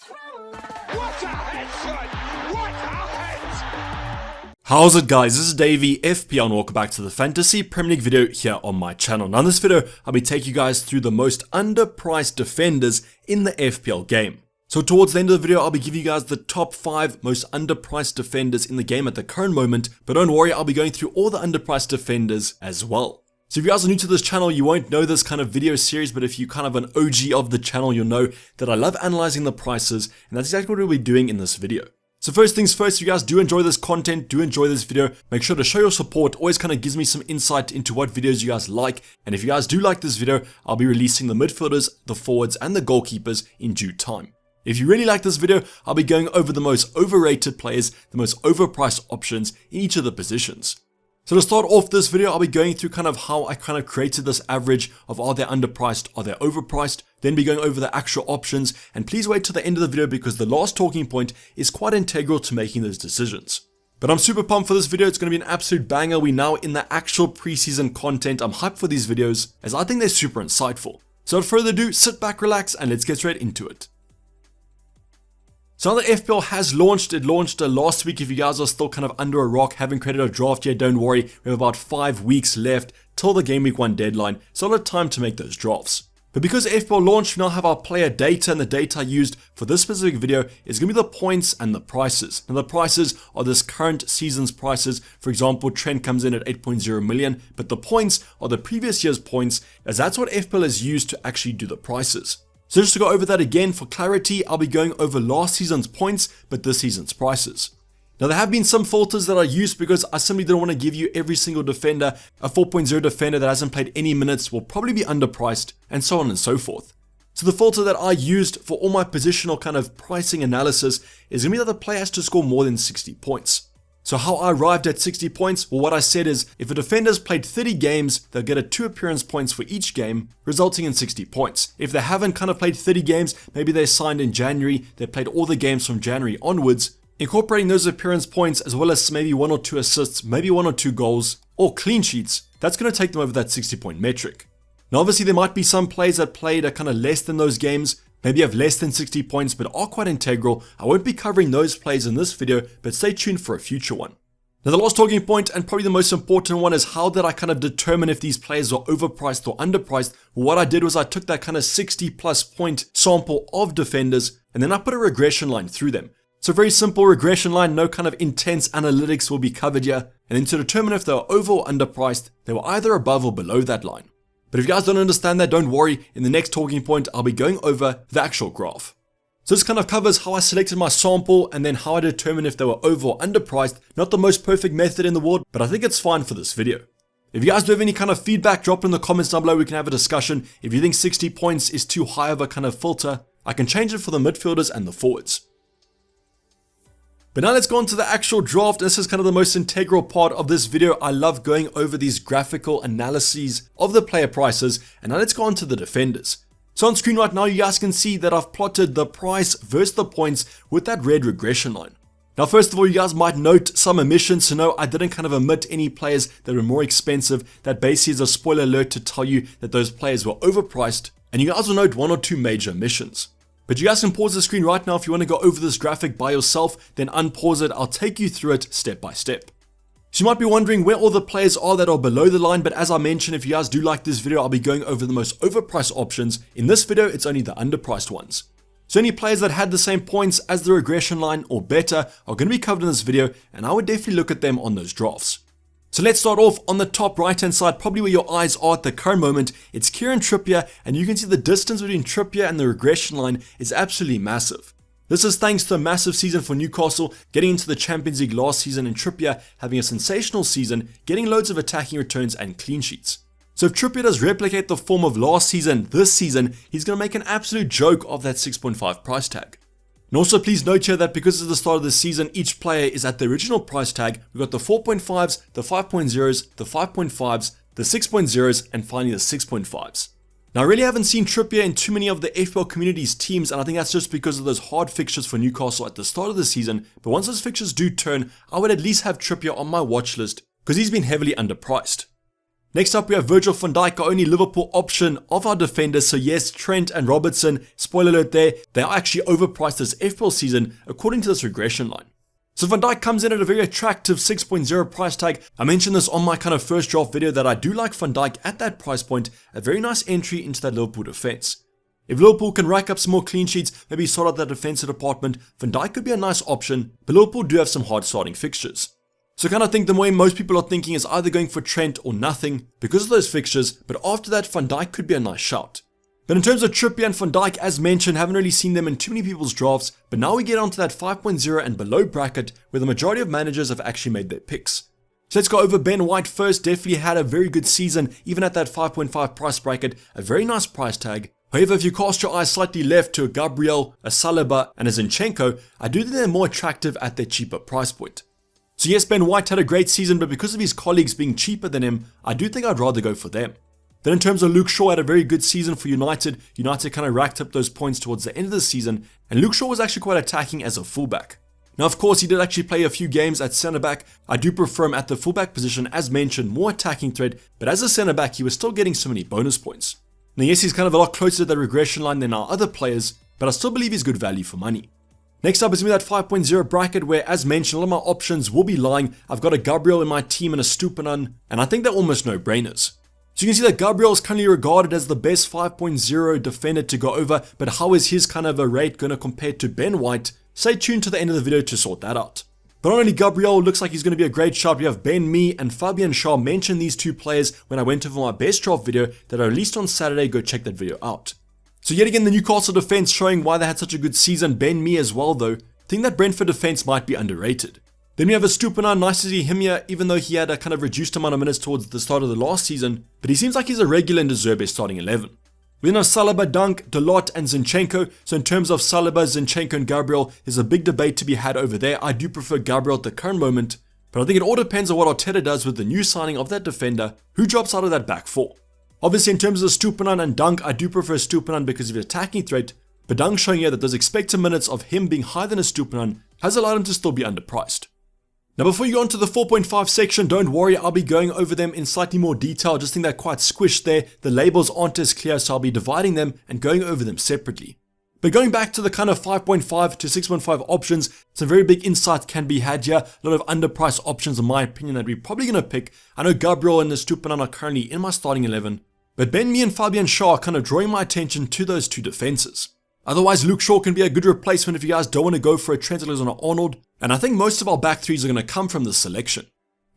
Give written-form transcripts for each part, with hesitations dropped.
What a headshot! What a head! How's it guys, this is Dayvy, FPL, and welcome back to the Fantasy Premier League video here on my channel. Now in this video, I'll be taking you guys through the most underpriced defenders in the FPL game. So towards the end of the video, I'll be giving you guys the top 5 most underpriced defenders in the game at the current moment, but don't worry, I'll be going through all the underpriced defenders as well. So if you guys are new to this channel, you won't know this kind of video series, but if you're kind of an OG of the channel, you'll know that I love analyzing the prices, and that's exactly what we'll be doing in this video. So first things first, if you guys do enjoy this content, do enjoy this video, make sure to show your support. Always kind of gives me some insight into what videos you guys like, and if you guys do like this video, I'll be releasing the midfielders, the forwards, and the goalkeepers in due time. If you really like this video, I'll be going over the most overrated players, the most overpriced options in each of the positions. So to start off this video, I'll be going through kind of how I kind of created this average of are they underpriced, are they overpriced, then be going over the actual options, and please wait till the end of the video because the last talking point is quite integral to making those decisions. But I'm super pumped for this video, it's going to be an absolute banger. We're now in the actual preseason content. I'm hyped for these videos as I think they're super insightful. So without further ado, sit back, relax, and let's get straight into it. So now that FPL has launched, it launched last week. If you guys are still kind of under a rock, haven't created a draft yet, don't worry. We have about 5 weeks left till the Game Week 1 deadline, so a lot of time to make those drafts. But because FPL launched, we now have our player data, and the data used for this specific video is going to be the points and the prices. Now the prices are this current season's prices. For example, Trent comes in at 8.0 million, but the points are the previous year's points, as that's what FPL has used to actually do the prices. So just to go over that again for clarity, I'll be going over last season's points, but this season's prices. Now there have been some filters that I used because I simply didn't want to give you every single defender. A 4.0 defender that hasn't played any minutes will probably be underpriced, and so on and so forth. So the filter that I used for all my positional kind of pricing analysis is going to be that the player has to score more than 60 points. So how I arrived at 60 points, well what I said is, if a defender's played 30 games, they'll get a 2 appearance points for each game, resulting in 60 points. If they haven't kind of played 30 games, maybe they signed in January, they played all the games from January onwards, incorporating those appearance points as well as maybe 1 or 2 assists, maybe 1 or 2 goals, or clean sheets, that's going to take them over that 60 point metric. Now obviously there might be some players that played a kind of less than those games, maybe have less than 60 points but are quite integral. I won't be covering those players in this video, but stay tuned for a future one. Now the last talking point, and probably the most important one, is how did I kind of determine if these players are overpriced or underpriced? Well, what I did was I took that kind of 60 plus point sample of defenders and then I put a regression line through them. So very simple regression line, no kind of intense analytics will be covered here. And then to determine if they were over or underpriced, they were either above or below that line. But if you guys don't understand that, don't worry. In the next talking point, I'll be going over the actual graph. So this kind of covers how I selected my sample and then how I determined if they were over or underpriced. Not the most perfect method in the world, but I think it's fine for this video. If you guys do have any kind of feedback, drop it in the comments down below. We can have a discussion. If you think 60 points is too high of a kind of filter, I can change it for the midfielders and the forwards. But now let's go on to the actual draft. This is kind of the most integral part of this video. I love going over these graphical analyses of the player prices. And now let's go on to the defenders. So on screen right now, you guys can see that I've plotted the price versus the points with that red regression line. Now, first of all, you guys might note some omissions. So no, I didn't kind of omit any players that were more expensive. That basically is a spoiler alert to tell you that those players were overpriced. And you guys will note 1 or 2 major omissions. But you guys can pause the screen right now if you want to go over this graphic by yourself, then unpause it. I'll take you through it step by step. So you might be wondering where all the players are that are below the line, but as I mentioned, if you guys do like this video, I'll be going over the most overpriced options. In this video, it's only the underpriced ones. So any players that had the same points as the regression line or better are going to be covered in this video, and I would definitely look at them on those drafts. So let's start off on the top right hand side, probably where your eyes are at the current moment. It's Kieran Trippier, and you can see the distance between Trippier and the regression line is absolutely massive. This is thanks to a massive season for Newcastle, getting into the Champions League last season, and Trippier having a sensational season, getting loads of attacking returns and clean sheets. So if Trippier does replicate the form of last season, this season, he's going to make an absolute joke of that 6.5 price tag. And also please note here that because it's the start of the season, each player is at the original price tag. We've got the 4.5s, the 5.0s, the 5.5s, the 6.0s, and finally the 6.5s. Now I really haven't seen Trippier in too many of the FPL community's teams, and I think that's just because of those hard fixtures for Newcastle at the start of the season. But once those fixtures do turn, I would at least have Trippier on my watch list because he's been heavily underpriced. Next up, we have Virgil van Dijk, our only Liverpool option of our defenders. So yes, Trent and Robertson, spoiler alert there, they are actually overpriced this FPL season according to this regression line. So Van Dijk comes in at a very attractive 6.0 price tag. I mentioned this on my kind of first draft video that I do like Van Dijk at that price point, a very nice entry into that Liverpool defense. If Liverpool can rack up some more clean sheets, maybe sort out that defensive department, Van Dijk could be a nice option, but Liverpool do have some hard starting fixtures. So I kind of think the way most people are thinking is either going for Trent or nothing because of those fixtures, but after that Van Dijk could be a nice shout. But in terms of Trippier and Van Dijk, as mentioned, haven't really seen them in too many people's drafts, but now we get onto that 5.0 and below bracket where the majority of managers have actually made their picks. So let's go over Ben White first. Definitely had a very good season, even at that 5.5 price bracket, a very nice price tag. However, if you cast your eyes slightly left to a Gabriel, a Saliba, and a Zinchenko, I do think they're more attractive at their cheaper price point. So yes, Ben White had a great season, but because of his colleagues being cheaper than him, I do think I'd rather go for them. Then in terms of Luke Shaw, had a very good season for United. United kind of racked up those points towards the end of the season, and Luke Shaw was actually quite attacking as a fullback. Now of course, he did actually play a few games at centre back. I do prefer him at the fullback position, as mentioned, more attacking threat, but as a centre back, he was still getting so many bonus points. Now yes, he's kind of a lot closer to the regression line than our other players, but I still believe he's good value for money. Next up is me that 5.0 bracket where, as mentioned, a lot of my options will be lying. I've got a Gabriel in my team and a Stupinan, and I think they're almost no-brainers. So you can see that Gabriel is currently regarded as the best 5.0 defender to go over, but how is his kind of a rate going to compare to Ben White? Stay tuned to the end of the video to sort that out. But not only Gabriel looks like he's going to be a great shot, we have Ben Mee and Fabian Schär. Mentioned these two players when I went over my best draft video that I released on Saturday. Go check that video out. So yet again, the Newcastle defense showing why they had such a good season. Ben Mee as well though. Think that Brentford defense might be underrated. Then we have a Stupinan. Nice to see him here, even though he had a kind of reduced amount of minutes towards the start of the last season, but he seems like he's a regular in De Zerbe's starting 11. We then have Saliba, Dunk, Dalot, and Zinchenko. So in terms of Saliba, Zinchenko, and Gabriel, there's a big debate to be had over there. I do prefer Gabriel at the current moment, but I think it all depends on what Arteta does with the new signing of that defender, who drops out of that back four. Obviously, in terms of Stupinan and Dunk, I do prefer Stupinan because of his attacking threat, but Dunk showing here that those expected minutes of him being higher than a Stupinan has allowed him to still be underpriced. Now before you go on to the 4.5 section, don't worry, I'll be going over them in slightly more detail. Just think they're quite squished there. The labels aren't as clear, so I'll be dividing them and going over them separately. But going back to the kind of 5.5 to 6.5 options, some very big insights can be had here. A lot of underpriced options in my opinion that we're probably going to pick. I know Gabriel and the Stupinan are currently in my starting 11, but Ben Mee and Fabian Schär are kind of drawing my attention to those two defenses. Otherwise, Luke Shaw can be a good replacement if you guys don't want to go for a Trent Alexander-Arnold, and I think most of our back threes are going to come from this selection.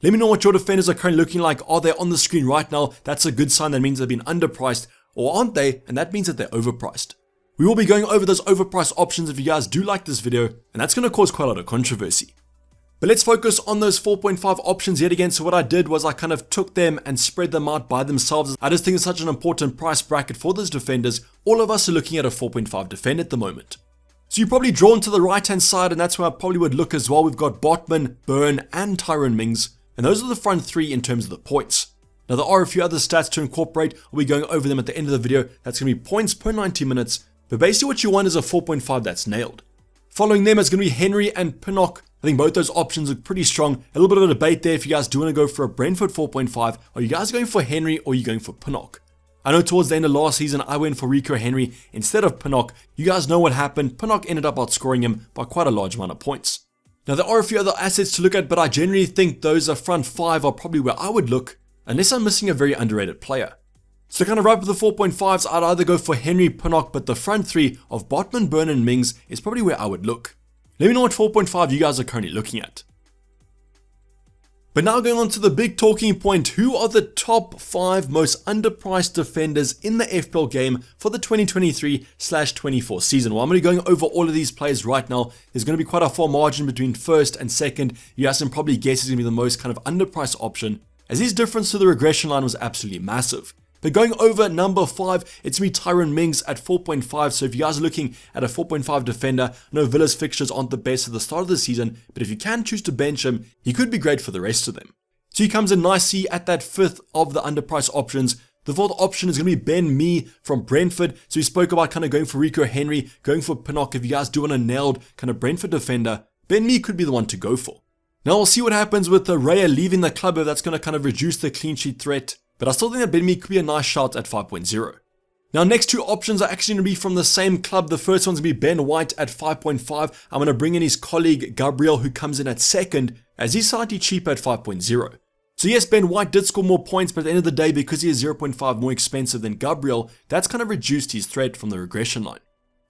Let me know what your defenders are currently looking like. Are they on the screen right now? That's a good sign. That means they've been underpriced, or aren't they? And that means that they're overpriced. We will be going over those overpriced options if you guys do like this video, and that's going to cause quite a lot of controversy. But let's focus on those 4.5 options yet again. So what I did was I kind of took them and spread them out by themselves. I just think it's such an important price bracket for those defenders. All of us are looking at a 4.5 defender at the moment. So you're probably drawn to the right hand side, and that's where I probably would look as well. We've got Botman, Burn, and Tyrone Mings, and those are the front three in terms of the points. Now there are a few other stats to incorporate. I'll be going over them at the end of the video. That's going to be points per 90 minutes, but basically what you want is a 4.5 that's nailed. Following them is going to be Henry and Pinnock. I think both those options are pretty strong. A little bit of a debate there if you guys do want to go for a Brentford 4.5. Are you guys going for Henry or are you going for Pinnock? I know towards the end of last season I went for Rico Henry instead of Pinnock. You guys know what happened. Pinnock ended up outscoring him by quite a large amount of points. Now there are a few other assets to look at, but I generally think those front five are probably where I would look, unless I'm missing a very underrated player. So kind of right with the 4.5s, I'd either go for Henry, Pinnock, but the front three of Botman, Burn, and Mings is probably where I would look. Let me know what 4.5 you guys are currently looking at. But now going on to the big talking point, who are the top 5 most underpriced defenders in the FPL game for the 2023/24 season? Well, I'm going to be going over all of these players right now. There's going to be quite a far margin between first and second. You guys can probably guess it's going to be the most kind of underpriced option, as his difference to the regression line was absolutely massive. But going over number 5, it's me Tyrone Mings at 4.5. So if you guys are looking at a 4.5 defender, I know Villa's fixtures aren't the best at the start of the season, but if you can choose to bench him, he could be great for the rest of them. So he comes in nicely at that 5th of the underpriced options. The 4th option is going to be Ben Mee from Brentford. So we spoke about kind of going for Rico Henry, going for Pinnock. If you guys do want a nailed kind of Brentford defender, Ben Mee could be the one to go for. Now we'll see what happens with Raya leaving the club, if that's going to kind of reduce the clean sheet threat. but I still think that Ben Mee could be a nice shout at 5.0. Now, next two options are actually going to be from the same club. The first one's going to be Ben White at 5.5. I'm going to bring in his colleague Gabriel, who comes in at second, as he's slightly cheaper at 5.0. So yes, Ben White did score more points, but at the end of the day, because he is 0.5 more expensive than Gabriel, that's kind of reduced his threat from the regression line.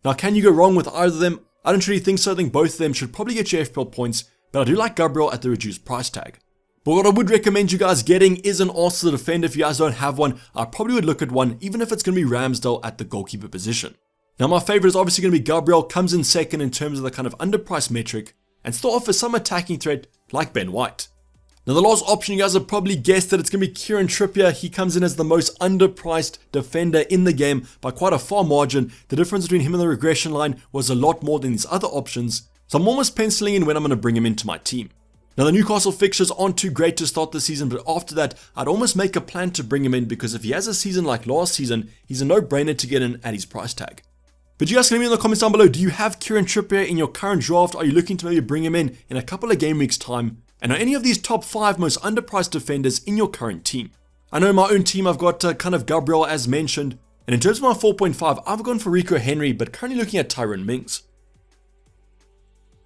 Now, can you go wrong with either of them? I don't really think so. I think both of them should probably get you FPL points, but I do like Gabriel at the reduced price tag. But what I would recommend you guys getting is an Arsenal defender. If you guys don't have one, I probably would look at one, even if it's going to be Ramsdale at the goalkeeper position. Now, my favorite is obviously going to be Gabriel, comes in second in terms of the kind of underpriced metric, and still offers some attacking threat like Ben White. Now, the last option, you guys have probably guessed that it's going to be Kieran Trippier. He comes in as the most underpriced defender in the game by quite a far margin. The difference between him and the regression line was a lot more than these other options, so I'm almost penciling in when I'm going to bring him into my team. Now, the Newcastle fixtures aren't too great to start the season, but after that, I'd almost make a plan to bring him in, because if he has a season like last season, he's a no-brainer to get in at his price tag. But you guys can leave me in the comments down below, do you have Kieran Trippier in your current draft? Are you looking to maybe bring him in a couple of game weeks time? And are any of these top 5 most underpriced defenders in your current team? I know in my own team, I've got kind of Gabriel as mentioned, and in terms of my 4.5, I've gone for Rico Henry, but currently looking at Tyrone Mings.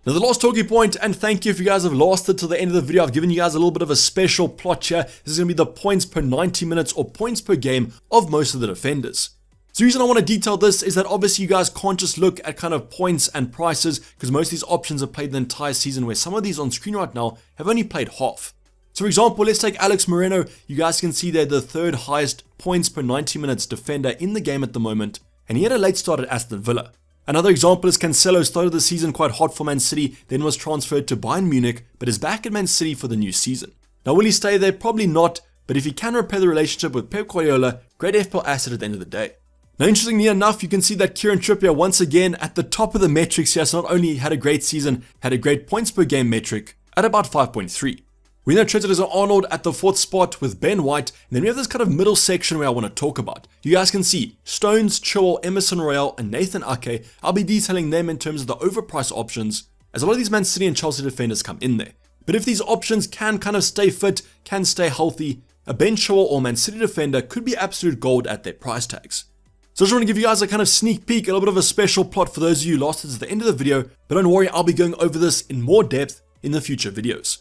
Now, the last talking point, and thank you if you guys have lasted till the end of the video. I've given you guys a little bit of a special plot here. This is going to be the points per 90 minutes or points per game of most of the defenders. So the reason I want to detail this is that obviously you guys can't just look at kind of points and prices, because most of these options have played the entire season, where some of these on screen right now have only played half. So for example, let's take Alex Moreno. You guys can see they're the third highest points per 90 minutes defender in the game at the moment, and he had a late start at Aston Villa. Another example is Cancelo started the season quite hot for Man City, then was transferred to Bayern Munich, but is back at Man City for the new season. Now, will he stay there? Probably not, but if he can repair the relationship with Pep Guardiola, great FPL asset at the end of the day. Now, interestingly enough, you can see that Kieran Trippier once again at the top of the metrics here. So not only had a great season, had a great points per game metric at about 5.3. We now traded as an Arnold at the 4th spot with Ben White, and then we have this kind of middle section where I want to talk about. You guys can see Stones, Chilwell, Emerson Royale, and Nathan Ake. I'll be detailing them in terms of the overpriced options, as a lot of these Man City and Chelsea defenders come in there. But if these options can kind of stay fit, can stay healthy, a Ben Chilwell or Man City defender could be absolute gold at their price tags. So I just want to give you guys a kind of sneak peek, a little bit of a special plot for those of you who lost it at the end of the video, but don't worry, I'll be going over this in more depth in the future videos.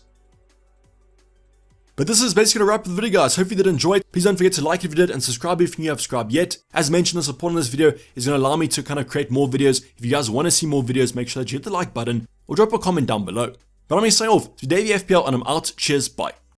But this is basically going to wrap up the video, guys. Hope you did enjoy it. Please don't forget to like if you did and subscribe if you haven't subscribed yet. As mentioned, the support on this video is going to allow me to kind of create more videos. If you guys want to see more videos, make sure that you hit the like button or drop a comment down below. But I'm going to sign off. It's Dayvy FPL and I'm out. Cheers, bye.